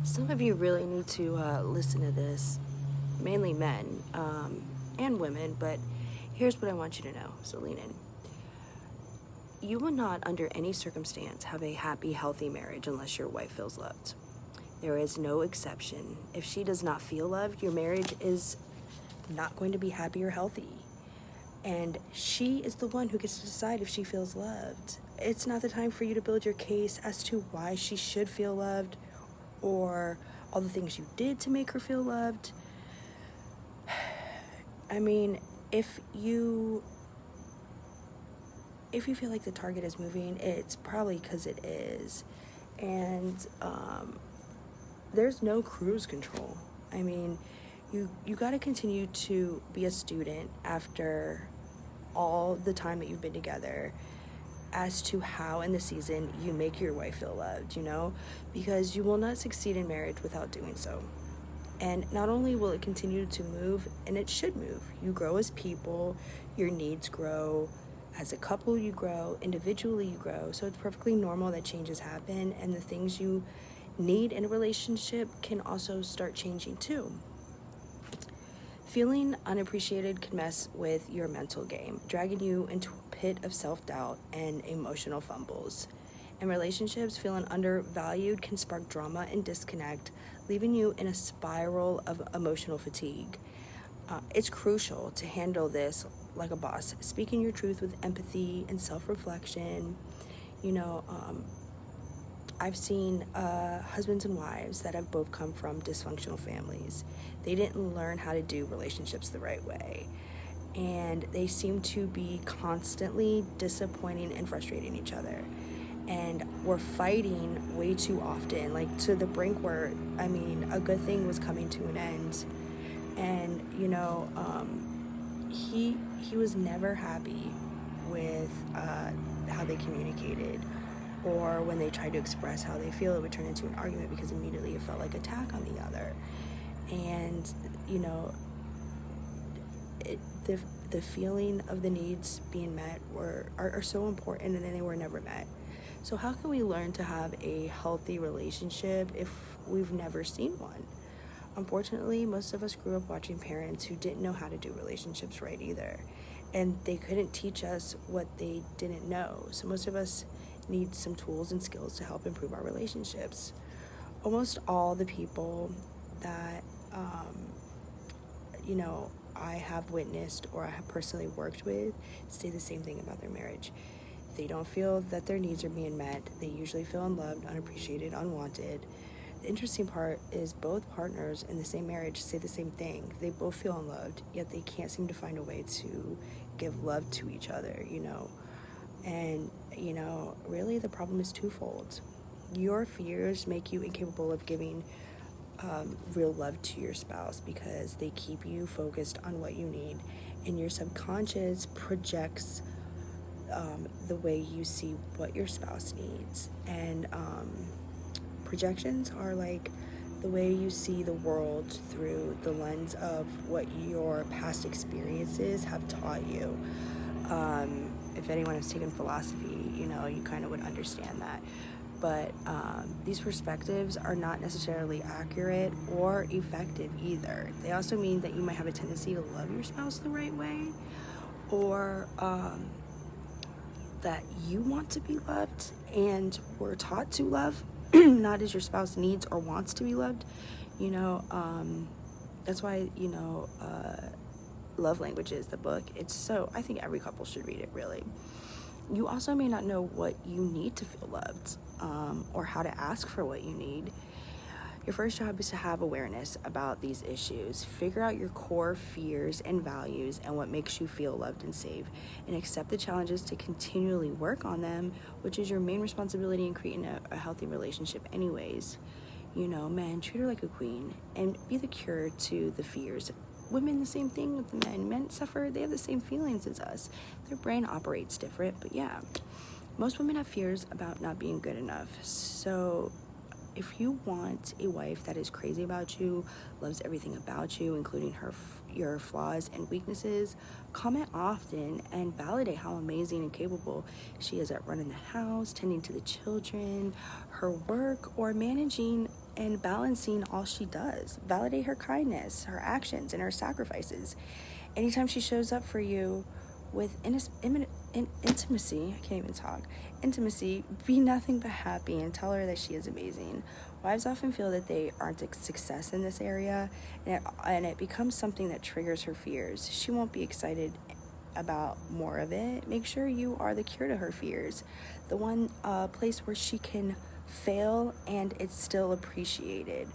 Some of you really need to listen to this, mainly men and women, but here's what I want you to know, so lean in. You will not, under any circumstance, have a happy, healthy marriage unless your wife feels loved. There is no exception. If she does not feel loved, your marriage is not going to be happy or healthy. And she is the one who gets to decide if she feels loved. It's not the time for you to build your case as to why she should feel loved or all the things you did to make her feel loved. I mean, if you feel like the target is moving, it's probably because it is. And there's no cruise control. I mean, you got to continue to be a student after all the time that you've been together as to how in the season you make your wife feel loved, because you will not succeed in marriage without doing so. And not only will it continue to move, and it should move, you grow as people, your needs grow, as a couple you grow, individually you grow, so it's perfectly normal that changes happen, and the things you need in a relationship can also start changing too. Feeling unappreciated can mess with your mental game, dragging you into a pit of self-doubt and emotional fumbles. In relationships, feeling undervalued can spark drama and disconnect, leaving you in a spiral of emotional fatigue. It's crucial to handle this like a boss, speaking your truth with empathy and self-reflection. I've seen husbands and wives that have both come from dysfunctional families. They didn't learn how to do relationships the right way. And they seem to be constantly disappointing and frustrating each other. And we're fighting way too often, like to the brink where, a good thing was coming to an end. And, he was never happy with how they communicated, or when they tried to express how they feel, it would turn into an argument because immediately it felt like attack on the other. And the feeling of the needs being met are so important, and then they were never met. So how can we learn to have a healthy relationship if we've never seen one? Unfortunately, most of us grew up watching parents who didn't know how to do relationships right either, and they couldn't teach us what they didn't know. So most of us need some tools and skills to help improve our relationships. Almost all the people that I have witnessed or I have personally worked with say the same thing about their marriage. They don't feel that their needs are being met. They usually feel unloved, unappreciated, unwanted. The interesting part is both partners in the same marriage say the same thing. They both feel unloved, yet they can't seem to find a way to give love to each other, And, really the problem is twofold. Your fears make you incapable of giving real love to your spouse because they keep you focused on what you need, and your subconscious projects the way you see what your spouse needs. And projections are like the way you see the world through the lens of what your past experiences have taught you. If anyone has taken philosophy, you kind of would understand that. But these perspectives are not necessarily accurate or effective either. They also mean that you might have a tendency to love your spouse the right way, or that you want to be loved and were taught to love, not as your spouse needs or wants to be loved. That's why, Love Languages, the book, I think every couple should read it, really. You also may not know what you need to feel loved, or how to ask for what you need. Your first job is to have awareness about these issues. Figure out your core fears and values and what makes you feel loved and safe, and accept the challenges to continually work on them, which is your main responsibility in creating a healthy relationship anyways. Men, treat her like a queen and be the cure to the fears. Women, the same thing with the men. Men suffer, they have the same feelings as us. Their brain operates different, but yeah. Most women have fears about not being good enough. So if you want a wife that is crazy about you, loves everything about you, including her your flaws and weaknesses. Comment often and validate how amazing and capable she is at running the house, tending to the children, her work, or managing and balancing all she does. Validate her kindness, her actions, and her sacrifices. Anytime she shows up for you with intimacy, I can't even talk, intimacy, be nothing but happy and tell her that she is amazing. Wives often feel that they aren't a success in this area, and it becomes something that triggers her fears. She won't be excited about more of it. Make sure you are the cure to her fears, the one place where she can fail and it's still appreciated.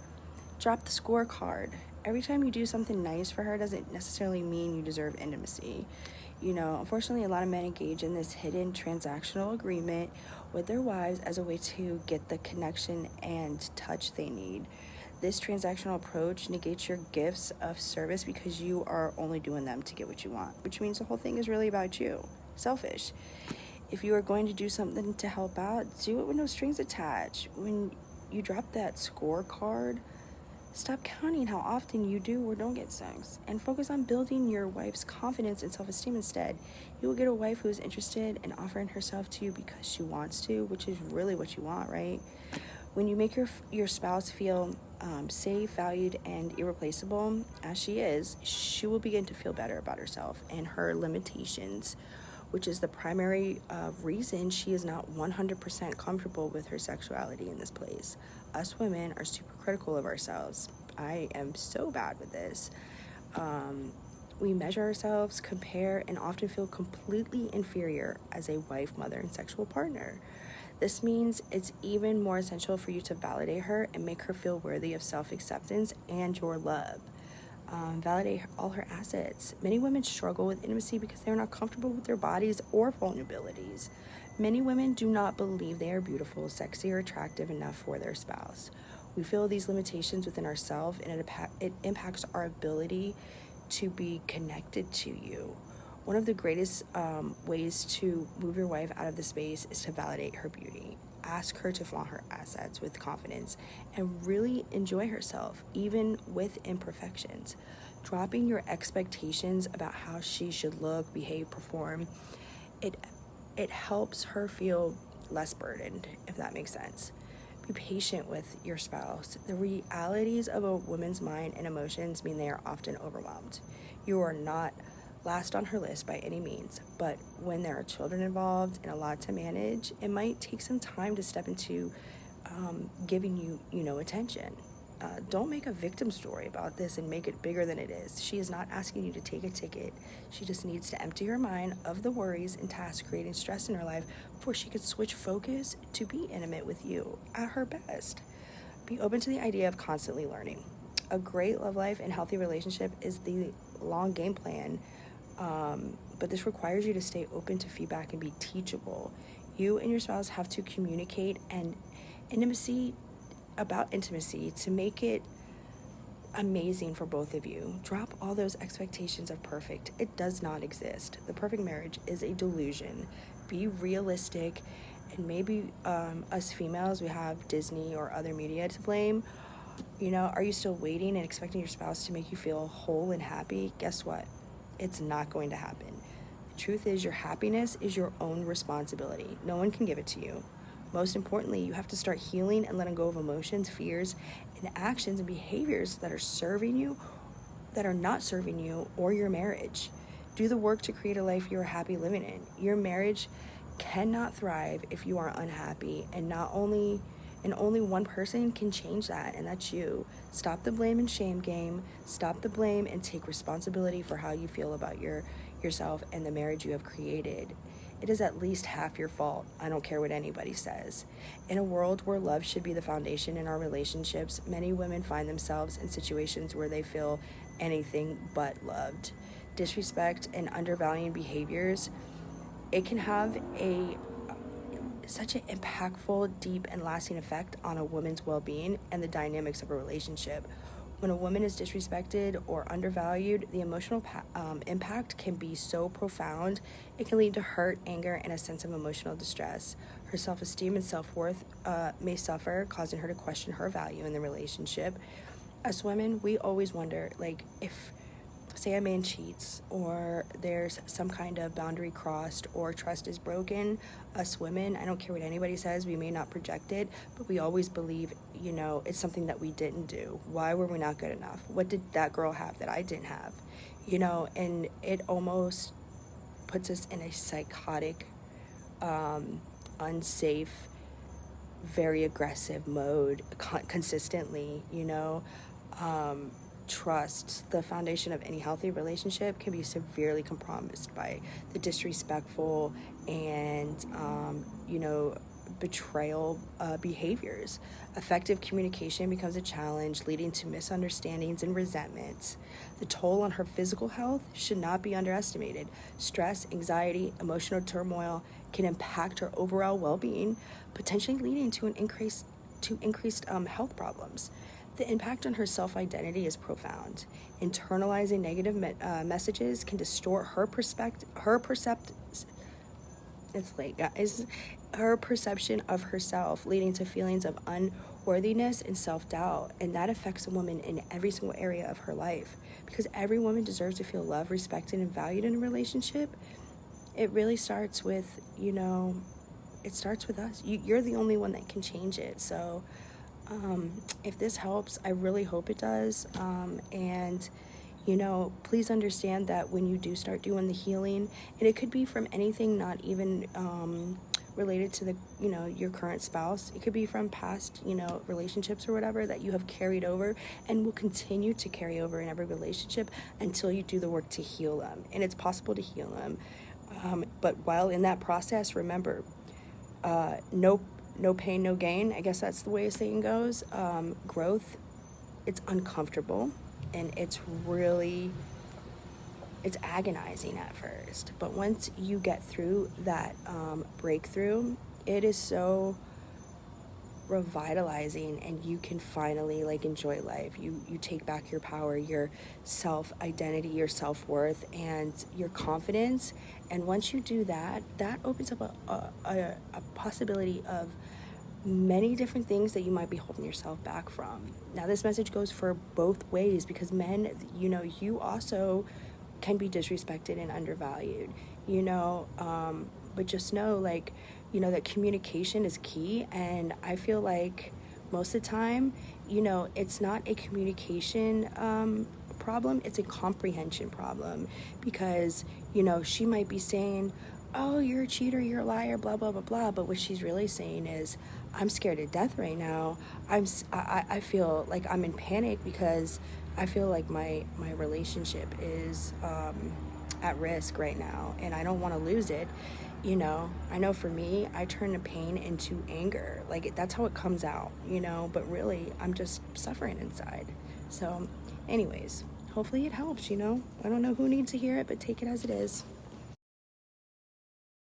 Drop the scorecard. Every time you do something nice for her doesn't necessarily mean you deserve intimacy. Unfortunately, a lot of men engage in this hidden transactional agreement with their wives as a way to get the connection and touch they need. This transactional approach negates your gifts of service because you are only doing them to get what you want, which means the whole thing is really about you. Selfish. If you are going to do something to help out, do it with no strings attached. When you drop that scorecard, stop counting how often you do or don't get sex and focus on building your wife's confidence and self-esteem instead. You will get a wife who is interested in offering herself to you because she wants to, which is really what you want, right? When you make your spouse feel safe, valued, and irreplaceable, as she is, she will begin to feel better about herself and her limitations, which is the primary reason she is not 100% comfortable with her sexuality in this place. Us women are super critical of ourselves. I am so bad with this. We measure ourselves, compare, and often feel completely inferior as a wife, mother, and sexual partner. This means it's even more essential for you to validate her and make her feel worthy of self-acceptance and your love. Validate all her assets. Many women struggle with intimacy because they're not comfortable with their bodies or vulnerabilities. Many women do not believe they are beautiful, sexy, or attractive enough for their spouse. We feel these limitations within ourselves, and it impacts our ability to be connected to you. One of the greatest ways to move your wife out of the space is to validate her beauty. Ask her to flaunt her assets with confidence and really enjoy herself, even with imperfections. Dropping your expectations about how she should look, behave, perform, it helps her feel less burdened, if that makes sense. Be patient with your spouse. The realities of a woman's mind and emotions mean they are often overwhelmed. You are not last on her list by any means, but when there are children involved and a lot to manage, it might take some time to step into giving you attention. Don't make a victim story about this and make it bigger than it is. She is not asking you to take a ticket. She just needs to empty her mind of the worries and tasks creating stress in her life before she could switch focus to be intimate with you at her best. Be open to the idea of constantly learning. A great love life and healthy relationship is the long game plan, but this requires you to stay open to feedback and be teachable. You and your spouse have to communicate and intimacy to make it amazing for both of you. Drop all those expectations of perfect. It does not exist. The perfect marriage is a delusion. Be realistic, and maybe us females, we have Disney or other media to blame. Are you still waiting and expecting your spouse to make you feel whole and happy? Guess what? It's not going to happen. The truth is, your happiness is your own responsibility. No one can give it to you. Most importantly, you have to start healing and letting go of emotions, fears, and actions and behaviors that are not serving you or your marriage. Do the work to create a life you are happy living in. Your marriage cannot thrive if you are unhappy, and only one person can change that, and that's you. Stop the blame and shame game. Stop the blame and take responsibility for how you feel about yourself and the marriage you have created. It is at least half your fault. I don't care what anybody says. In a world where love should be the foundation in our relationships, many women find themselves in situations where they feel anything but loved. Disrespect and undervaluing behaviors, it can have such an impactful, deep, and lasting effect on a woman's well-being and the dynamics of a relationship. When a woman is disrespected or undervalued, the emotional impact can be so profound, it can lead to hurt, anger, and a sense of emotional distress. Her self-esteem and self-worth may suffer, causing her to question her value in the relationship. As women, we always wonder, if say a man cheats, or there's some kind of boundary crossed, or trust is broken, us women, I don't care what anybody says, we may not project it, but we always believe, it's something that we didn't do. Why were we not good enough? What did that girl have that I didn't have? And it almost puts us in a psychotic, unsafe, very aggressive mode consistently. Trust, the foundation of any healthy relationship, can be severely compromised by the disrespectful and betrayal behaviors. Effective communication becomes a challenge, leading to misunderstandings and resentments. The toll on her physical health should not be underestimated. Stress, anxiety, emotional turmoil can impact her overall well-being, potentially leading to increased health problems. The impact on her self-identity is profound. Internalizing negative messages can distort her perception of herself, leading to feelings of unworthiness and self-doubt. And that affects a woman in every single area of her life, because every woman deserves to feel loved, respected, and valued in a relationship. It really starts with, it starts with us. You're the only one that can change it. So if this helps, I really hope it does. And please understand that when you do start doing the healing, and it could be from anything, not even related to your current spouse. It could be from past, relationships or whatever that you have carried over and will continue to carry over in every relationship until you do the work to heal them. And it's possible to heal them. But while in that process, remember, no pain, no gain. I guess that's the way a saying goes. Growth, it's uncomfortable, and it's agonizing at first. But once you get through that breakthrough, it is so revitalizing, and you can finally enjoy life. You take back your power, your self-identity, your self-worth, and your confidence. And once you do that, that opens up a possibility of many different things that you might be holding yourself back from. Now, this message goes for both ways, because men, you also can be disrespected and undervalued, but just know, that communication is key. And I feel like most of the time, it's not a communication problem, it's a comprehension problem, because, she might be saying, oh, you're a cheater, you're a liar, blah, blah, blah, blah. But what she's really saying is, I'm scared to death right now. I feel like I'm in panic because I feel like my relationship is at risk right now, and I don't want to lose it. I know for me, I turn the pain into anger. That's how it comes out, but really I'm just suffering inside. So anyways, hopefully it helps. I don't know who needs to hear it, but take it as it is.